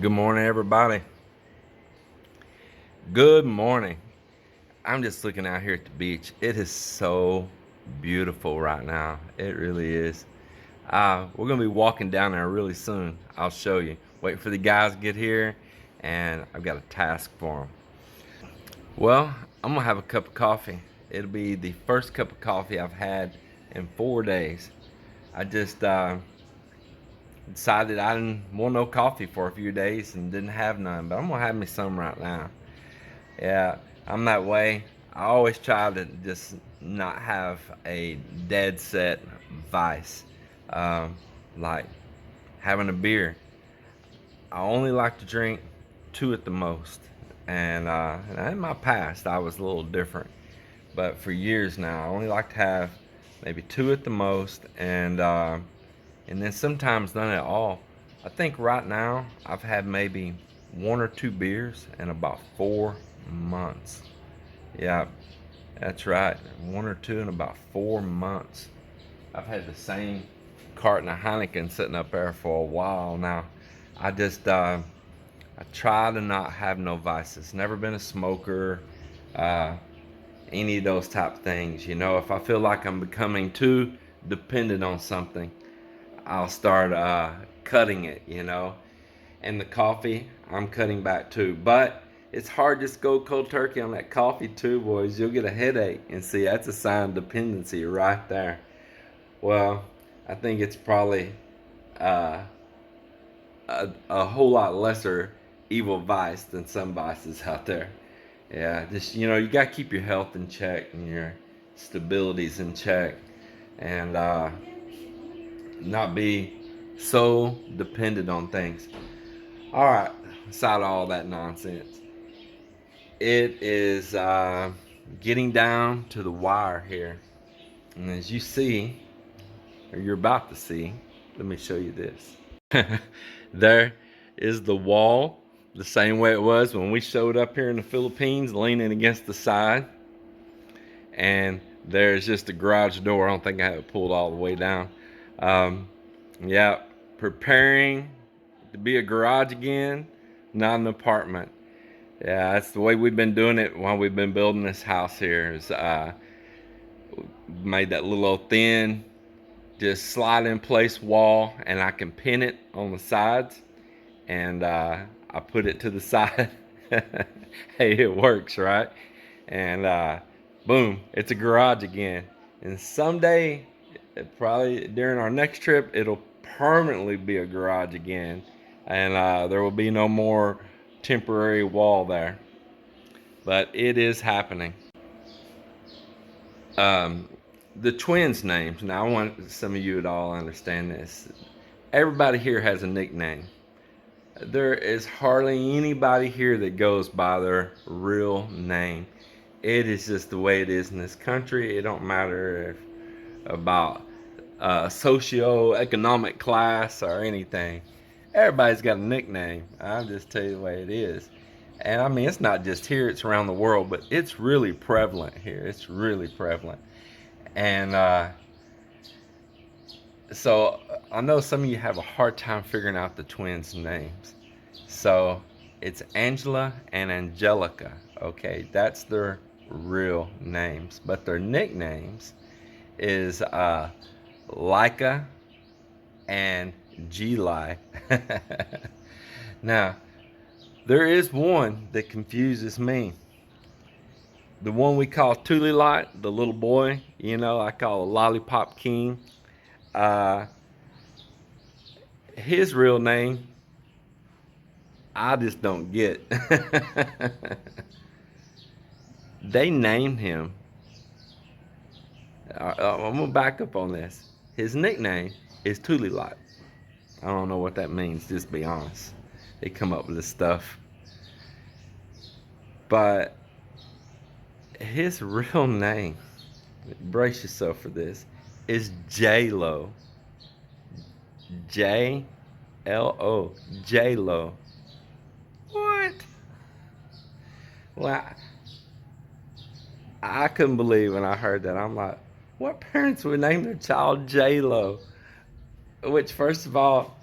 Good morning, everybody. Good morning. I'm just looking out here at the beach. It is so beautiful right now. It really is. We're going to be walking down there really soon. I'll show you. Wait for the guys to get here, and I've got a task for them. Well, I'm going to have a cup of coffee. It'll be the first cup of coffee I've had in 4 days. I just decided I didn't want no coffee for a few days and didn't have none, but I'm gonna have me some right now. Yeah, I'm that way. I always try to just not have a dead set vice, um, like having a beer. I only like to drink two at the most, and in my past I was a little different, but for years now I only like to have maybe two at the most, and then sometimes none at all. I think right now I've had maybe one or two beers in about 4 months. Yeah, that's right. One or two in about 4 months. I've had the same carton of Heineken sitting up there for a while now. I try to not have no vices. Never been a smoker, uh, any of those type things. You know, if I feel like I'm becoming too dependent on something, I'll start cutting it, you know. And the coffee, I'm cutting back too. But it's hard just to go cold turkey on that coffee too, boys. You'll get a headache. And see, that's a sign of dependency right there. Well, I think it's probably uh, a whole lot lesser evil vice than some vices out there. Yeah, just, you know, you got to keep your health in check and your stabilities in check. And not be so dependent on things. All right, aside all that nonsense, it is getting down to the wire here. And as you see, or you're about to see, let me show you this. There is the wall, the same way it was when we showed up here in the Philippines, leaning against the side. And there's just a garage door. I don't think I have it pulled all the way down. Um, yeah, preparing to be a garage again, not an apartment. Yeah, that's the way we've been doing it while we've been building this house here. Is made that little thin, just slide in place wall, and I can pin it on the sides, and I put it to the side. Hey, it works, right? And boom, it's a garage again. And someday, probably during our next trip, it'll permanently be a garage again, and there will be no more temporary wall there. But it is happening. Um, the twins' names. Now, I want some of you to all understand this. Everybody here has a nickname. There is hardly anybody here that goes by their real name. It is just the way it is in this country. It don't matter if about socio-economic class or anything. Everybody's got a nickname. I'll just tell you the way it is. And I mean, it's not just here, it's around the world, but it's really prevalent here. It's really prevalent. And so I know some of you have a hard time figuring out the twins' names. So it's Angela and Angelica. Okay, that's their real names. But their nicknames is Leica and Geli. Now, there is one that confuses me. The one we call Tulilite, the little boy, you know, I call a Lollipop King. Uh, his real name, I just don't get. They named him. I'm gonna back up on this. His nickname is Tulilite. I don't know what that means, just be honest. They come up with this stuff. But his real name, brace yourself for this, is J-Lo. J-L-O. J-Lo. What? Well, I couldn't believe when I heard that. I'm like, what parents would name their child J-Lo? Which, first of all,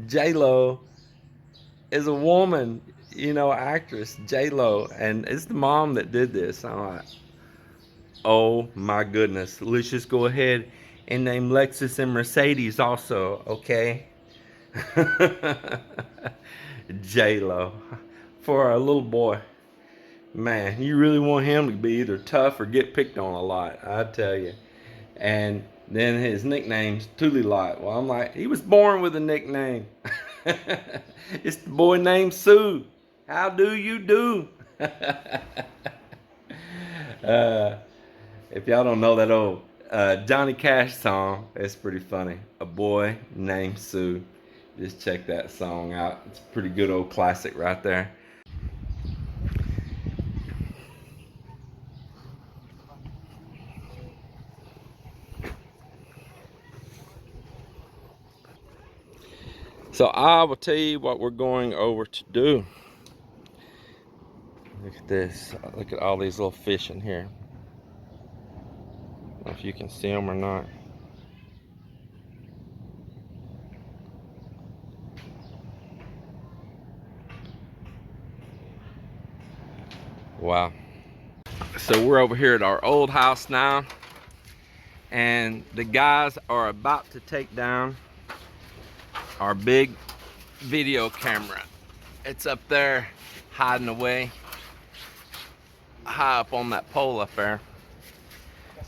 J-Lo is a woman, you know, actress, J-Lo, and it's the mom that did this. I'm like, oh my goodness. Let's just go ahead and name Lexus and Mercedes also, okay? J-Lo. For a little boy. Man, you really want him to be either tough or get picked on a lot, I tell you. And then his nickname's Tootie Lot. Well, I'm like, he was born with a nickname. It's the boy named Sue. How do you do? uh, if y'all don't know that old Johnny Cash song, it's pretty funny. A boy named Sue. Just check that song out. It's a pretty good old classic right there. So I will tell you what we're going over to do. Look at this. Look at all these little fish in here. I don't know if you can see them or not. Wow. So we're over here at our old house now, and the guys are about to take down our big video camera. It's up there hiding away high up on that pole up there.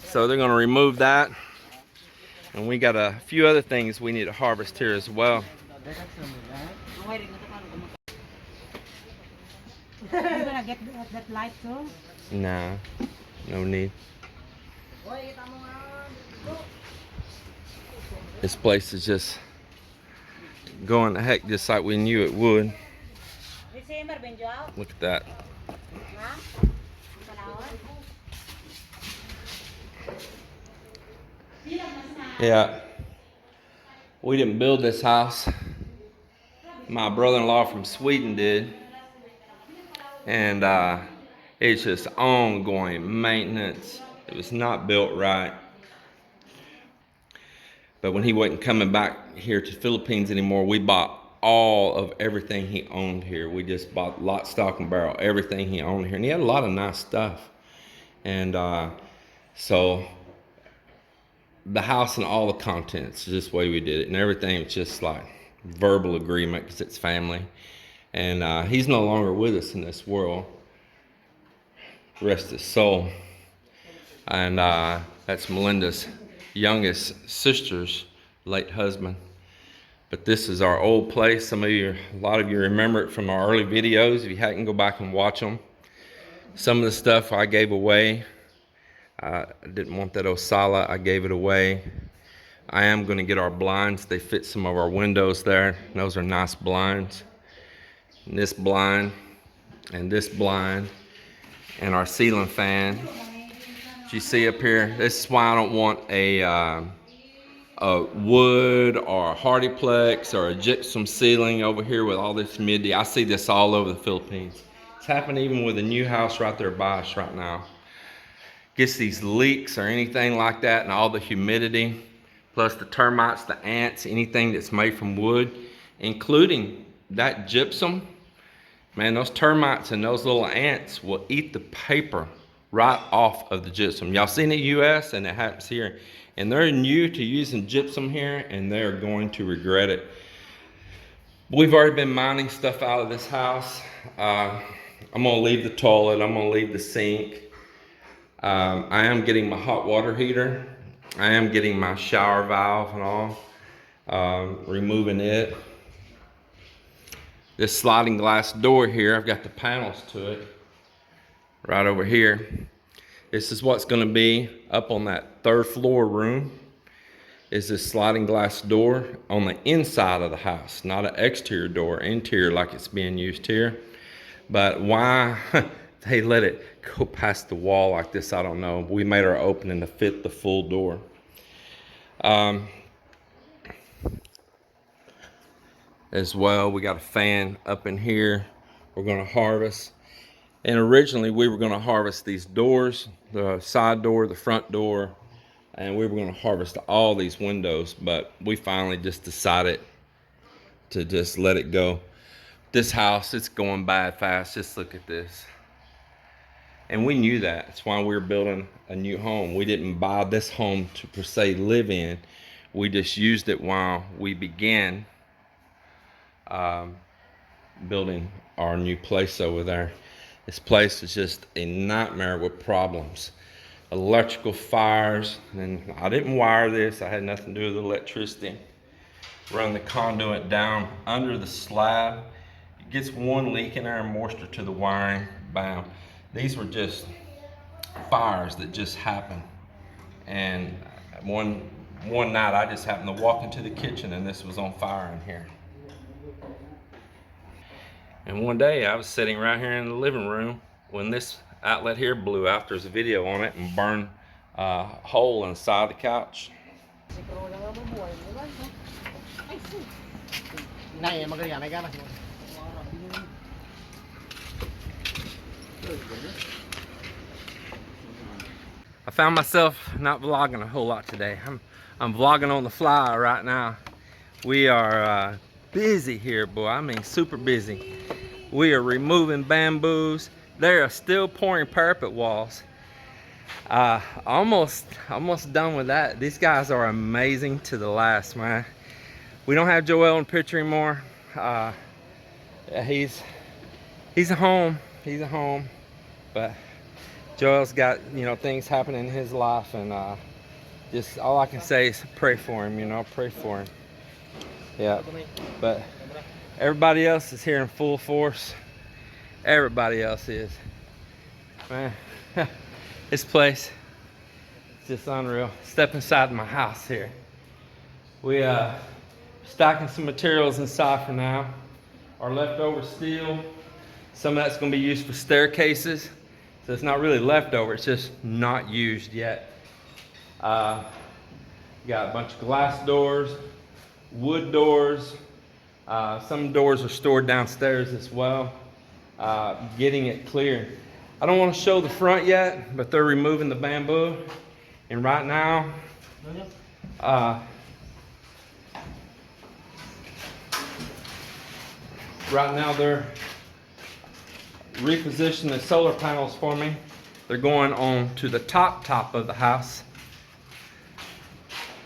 So they're going to remove that, and we got a few other things we need to harvest here as well. You're gonna get that light too? Nah, no need. This place is just going to heck just like we knew it would. Look at that. Yeah, we didn't build this house. My brother-in-law from Sweden did. And it's just ongoing maintenance. It was not built right. But when he wasn't coming back here to the Philippines anymore, we bought all of everything he owned here. We just bought lock, stock, and barrel, everything he owned here. And he had a lot of nice stuff. And so the house and all the contents, just the way we did it. And everything was just like verbal agreement because it's family. And he's no longer with us in this world. Rest his soul. And that's Melinda's youngest sister's late husband. But this is our old place. A lot of you remember it from our early videos. If you hadn't, go back and watch them. Some of the stuff I gave away. I didn't want that Osala. I gave it away. I am going to get our blinds. They fit some of our windows there. Those are nice blinds. And this blind, and this blind, and our ceiling fan. As you see up here, this is why I don't want a wood or a Hardyplex or a gypsum ceiling over here with all this humidity. I see this all over the Philippines. It's happening even with a new house right there by us right now. Gets these leaks or anything like that, and all the humidity, plus the termites, the ants, anything that's made from wood, including that gypsum. Man, those termites and those little ants will eat the paper right off of the gypsum. Y'all seen the US, and it happens here. And they're new to using gypsum here, and they're going to regret it. We've already been mining stuff out of this house. I'm gonna leave the toilet, I'm gonna leave the sink. I am getting my hot water heater. I am getting my shower valve and all, removing it. This sliding glass door here, I've got the panels to it right over here. This is what's going to be up on that third floor room, is this sliding glass door on the inside of the house, not an exterior door, interior like it's being used here. But why they let it go past the wall like this, I don't know. We made our opening to fit the full door. As well, we got a fan up in here we're going to harvest. And originally we were going to harvest these doors, the side door, the front door, and we were going to harvest all these windows, but we finally just decided to just let it go. This house, it's going bad fast. Just look at this. And we knew that. That's why we were building a new home. We didn't buy this home to per se live in. We just used it while we began building our new place over there. This place is just a nightmare with problems. Electrical fires, and I didn't wire this. I had nothing to do with electricity. Run the conduit down under the slab. It gets one leak in there and moisture to the wiring, bam. These were just fires that just happened. And one night I just happened to walk into the kitchen and this was on fire in here. And one day I was sitting right here in the living room when this outlet here blew out. There's a video on it and burned a hole inside the couch. I found myself not vlogging a whole lot today. I'm vlogging on the fly right now. We are busy here, boy. I mean, super busy. We are removing bamboos. They are still pouring parapet walls. Almost done with that. These guys are amazing to the last, man. We don't have Joel in the picture anymore. He's a home. He's a home, but Joel's got, you know, things happening in his life, and just all I can say is pray for him. You know, pray for him. Yeah, but everybody else is here in full force. Everybody else is. Man, this place is just unreal. Step inside my house here. We stocking some materials inside for now. Our leftover steel. Some of that's going to be used for staircases. So it's not really leftover, it's just not used yet. Got a bunch of glass doors, wood doors. Some doors are stored downstairs as well. Getting it clear. I don't want to show the front yet, but they're removing the bamboo. And right now, they're repositioning the solar panels for me. They're going on to the top of the house.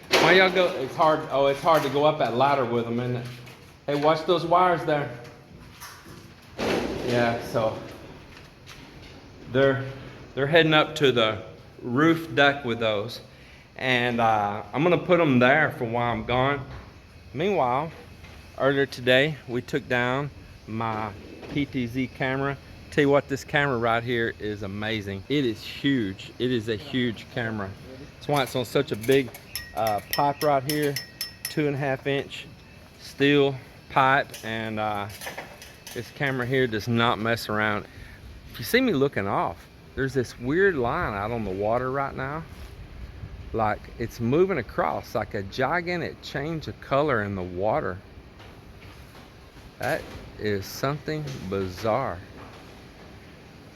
Why y'all go? It's hard. Oh, it's hard to go up that ladder with them, isn't it? Hey, watch those wires there. Yeah, so they're heading up to the roof deck with those, and I'm gonna put them there for while I'm gone. Meanwhile, earlier today we took down my PTZ camera. Tell you what, this camera right here is amazing. It is huge. It is a huge camera. That's why it's on such a big pipe right here, 2.5 inch steel pipe, and this camera here does not mess around. If you see me looking off, there's this weird line out on the water right now, like it's moving across like a gigantic change of color in the water. That is something bizarre.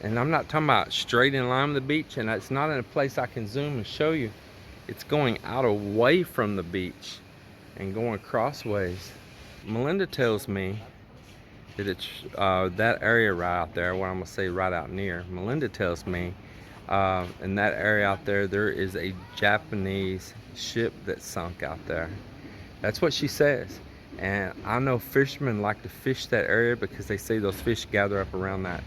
And I'm not talking about straight in line with the beach, and it's not in a place I can zoom and show you. It's going out away from the beach and going crossways. Melinda tells me that it's that area right out there, what I'm gonna say right out near. Melinda tells me in that area out there, there is a Japanese ship that sunk out there. That's what she says. And I know fishermen like to fish that area because they say those fish gather up around that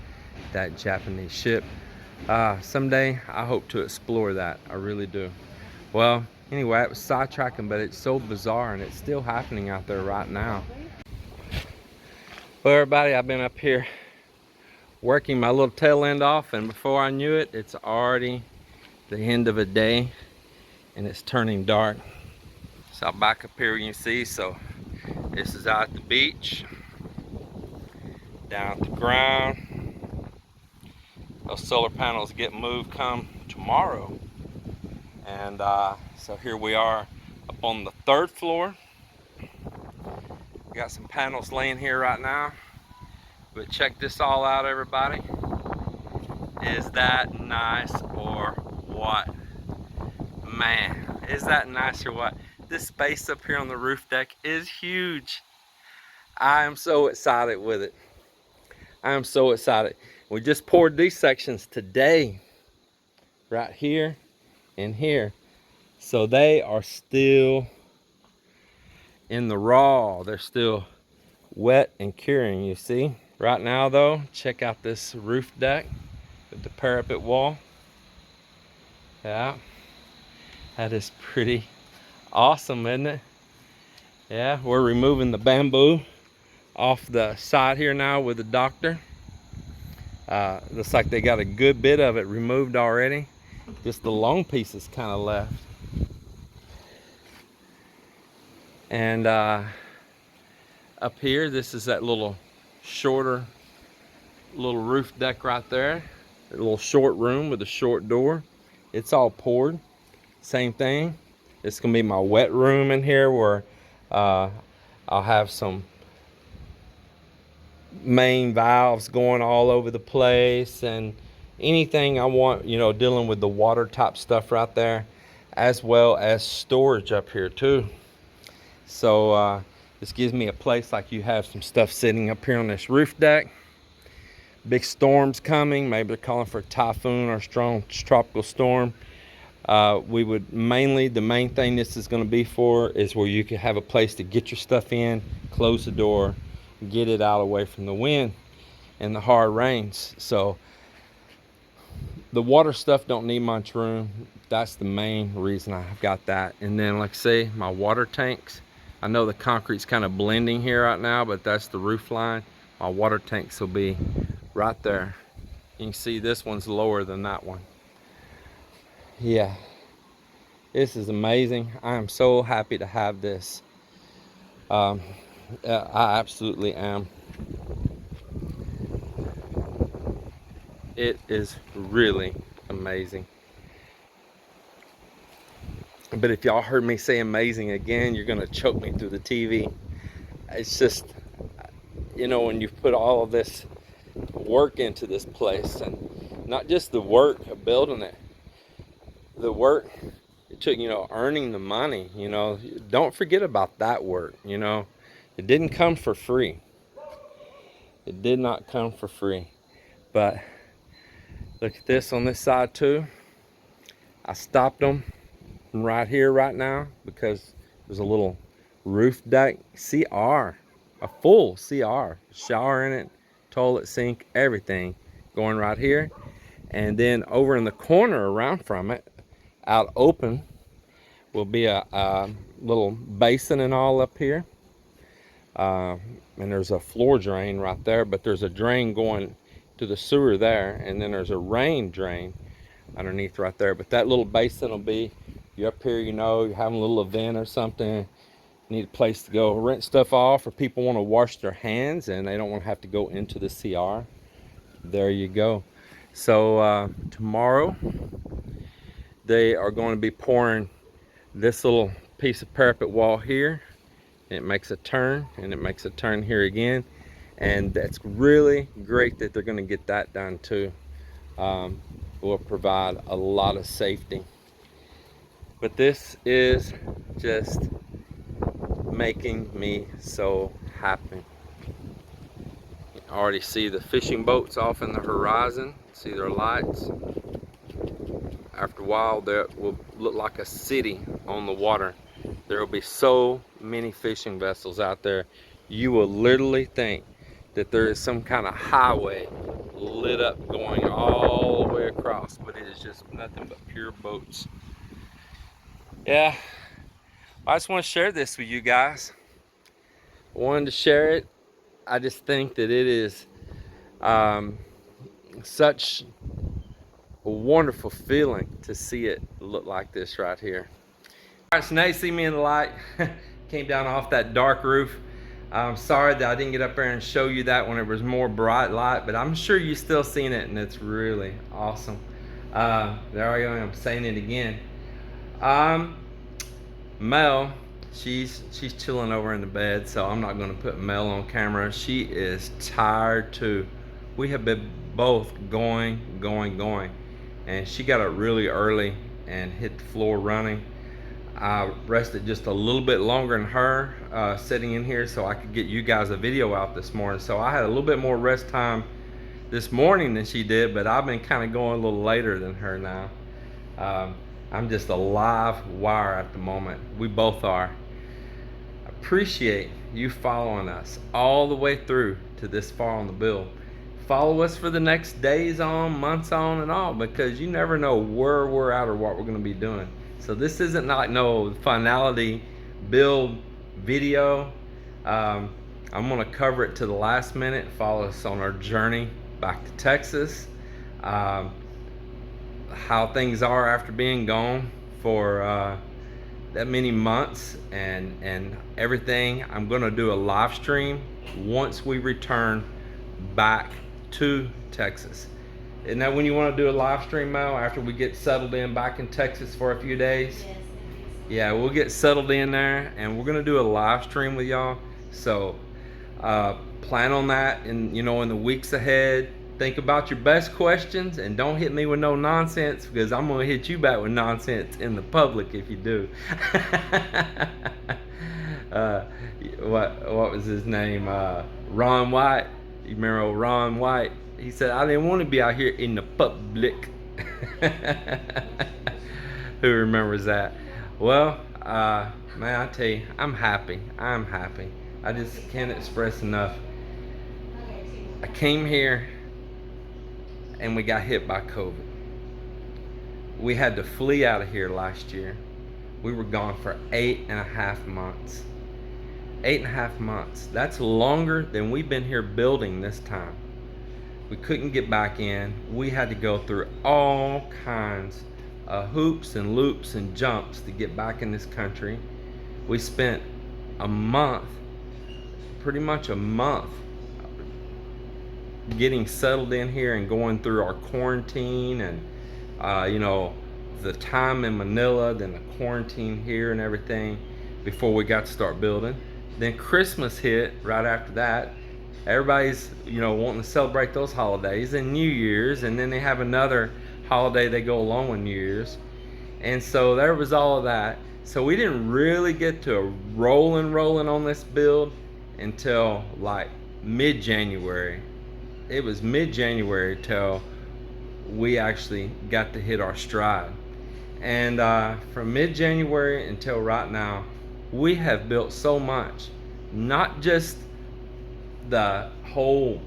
Japanese ship. Someday I hope to explore that. I really do. Well, anyway, it was sidetracking, but it's so bizarre, and it's still happening out there right now. Well, everybody, I've been up here working my little tail end off, and before I knew it, it's already the end of a day and it's turning dark. So I'll back up here, you can see. So this is out at the beach, down at the ground. Those solar panels get moved come tomorrow. And so here we are up on the 3rd floor. We got some panels laying here right now. But check this all out, everybody. Is that nice or what? Man, is that nice or what? This space up here on the roof deck is huge. I am so excited with it. I am so excited. We just poured these sections today, right here and here. So they are still in the raw. They're still wet and curing, you see. Right now though, check out this roof deck with the parapet wall. Yeah, that is pretty awesome, isn't it? Yeah, we're removing the bamboo off the side here now with the doctor. Looks like they got a good bit of it removed already. Just the long pieces kind of left. And up here, this is that little shorter little roof deck right there. A little short room with a short door. It's all poured. Same thing. It's gonna be my wet room in here where I'll have some main valves going all over the place and anything I want, you know, dealing with the water type stuff right there, as well as storage up here too. So this gives me a place like you have some stuff sitting up here on this roof deck. Big storms coming, maybe they're calling for a typhoon or a strong tropical storm. The main thing this is going to be for is where you can have a place to get your stuff in, close the door, get it out away from the wind and the hard rains. So the water stuff don't need much room. That's the main reason I've got that. And then like I say, my water tanks, I know the concrete's kind of blending here right now, but that's the roof line. My water tanks will be right there. You can see this one's lower than that one. Yeah, this is amazing. I am so happy to have this. I absolutely am. It is really amazing. But if y'all heard me say amazing again, you're gonna choke me through the TV. It's just, you know, when you put all of this work into this place, and not just the work of building it, the work it took, you know, earning the money, you know, don't forget about that work, you know. It didn't come for free. It did not come for free. But look at this on this side too. I stopped them right here right now because there's a little roof deck CR, a full CR, shower in it, toilet, sink, everything going right here. And then over in the corner around from it, out open, will be a little basin and all up here. And there's a floor drain right there, but there's a drain going to the sewer there, and then there's a rain drain underneath right there. But that little basin will be, you up here, you know, you're having a little event or something, need a place to go rent stuff off, or people want to wash their hands and they don't want to have to go into the CR. There you go. So tomorrow they are going to be pouring this little piece of parapet wall here. It makes a turn, and it makes a turn here again, and that's really great that they're going to get that done too. Will provide a lot of safety. But this is just making me so happy. You can already see the fishing boats off in the horizon, see their lights. After a while, there will look like a city on the water. There will be so many fishing vessels out there. You will literally think that there is some kind of highway lit up going all the way across, but it is just nothing but pure boats. Yeah, I just want to share this with you guys. I wanted to share it. I just think that it is such a wonderful feeling to see it look like this right here. All right, so now you see me in the light. Came down off that dark roof. I'm sorry that I didn't get up there and show you that when it was more bright light, but I'm sure you still seen it, and it's really awesome. There I am saying it again. Mel, she's chilling over in the bed, so I'm not going to put Mel on camera. She is tired too. We have been both going, and she got up really early and hit the floor running. I rested just a little bit longer than her sitting in here so I could get you guys a video out this morning. So I had a little bit more rest time this morning than she did, but I've been kind of going a little later than her now. I'm just a live wire at the moment. We both are. Appreciate you following us all the way through to this far on the build. Follow us for the next days on, months on, and all, because you never know where we're at or what we're going to be doing. So this isn't like no finality build video. I'm going to cover it to the last minute. Follow us on our journey back to Texas. How things are after being gone for that many months and everything. I'm going to do a live stream once we return back to Texas. Isn't that when you want to do a live stream, Mel, after we get settled in back in Texas for a few days? Yes, Yeah, we'll get settled in there and we're going to do a live stream with y'all. So plan on that in the weeks ahead. Think about your best questions and don't hit me with no nonsense, because I'm going to hit you back with nonsense in the public if you do. What was his name? Ron White. You remember old Ron White? He said, I didn't want to be out here in the public. Who remembers that? Well, man, I tell you, I'm happy. I'm happy. I just can't express enough. I came here and we got hit by COVID. We had to flee out of here last year. We were gone for 8.5 months. 8.5 months. That's longer than we've been here building this time. We couldn't get back in. We had to go through all kinds of hoops and loops and jumps to get back in this country. We spent a month, pretty much a month, getting settled in here and going through our quarantine and the time in Manila, then the quarantine here and everything before we got to start building. Then Christmas hit right after that. Everybody's wanting to celebrate those holidays, and New Year's, and then they have another holiday they go along with New Year's. And so there was all of that. So we didn't really get to rolling on this build until like mid-January. It was mid-January till we actually got to hit our stride. And from mid-January until right now, we have built so much. Not just the whole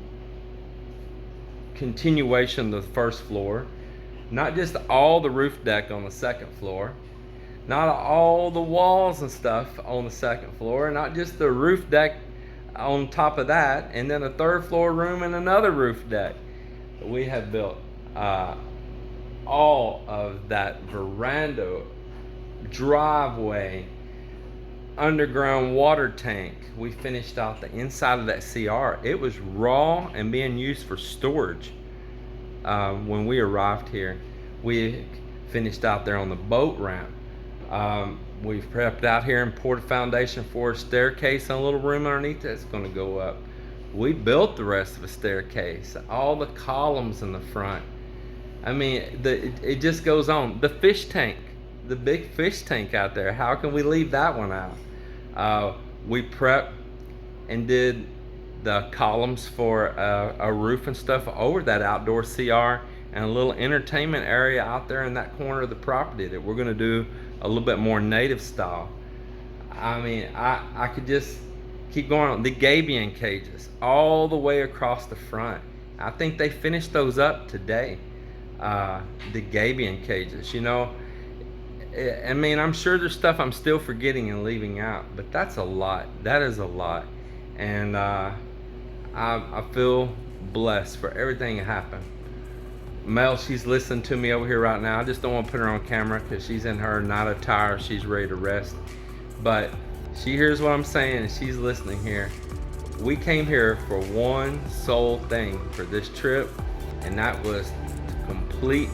continuation of the first floor, not just all the roof deck on the second floor, not all the walls and stuff on the second floor, not just the roof deck on top of that, and then a third floor room and another roof deck. We have built all of that veranda, driveway, underground water tank. We finished out the inside of that CR. It was raw and being used for storage when we arrived here. We finished out there on the boat ramp. We've prepped out here and poured a foundation for a staircase and a little room underneath that's going to go up. We built the rest of a staircase, all the columns in the front. I mean, it just goes on. The fish tank, the big fish tank out there, how can we leave that one out? We prepped and did the columns for a roof and stuff over that outdoor CR, and a little entertainment area out there in that corner of the property that we're going to do a little bit more native style. I mean, I could just keep going on. The gabion cages all the way across the front. I think they finished those up today. The gabion cages, I mean, I'm sure there's stuff I'm still forgetting and leaving out, but that's a lot. That is a lot. And I feel blessed for everything that happened. Mel, she's listening to me over here right now. I just don't want to put her on camera because she's in her night attire. She's ready to rest. But she hears what I'm saying and she's listening here. We came here for one sole thing for this trip, and that was to complete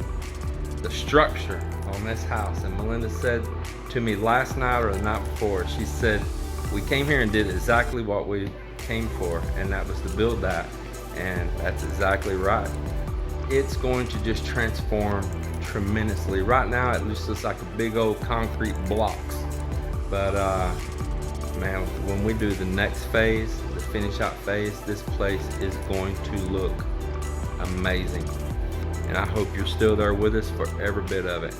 the structure on this house. And Melinda said to me last night or the night before, she said, we came here and did exactly what we came for, and that was to build that. And that's exactly right. It's going to just transform tremendously. Right now it looks like a big old concrete blocks But man, when we do the next phase, the finish out phase, this place is going to look amazing. And I hope you're still there with us for every bit of it.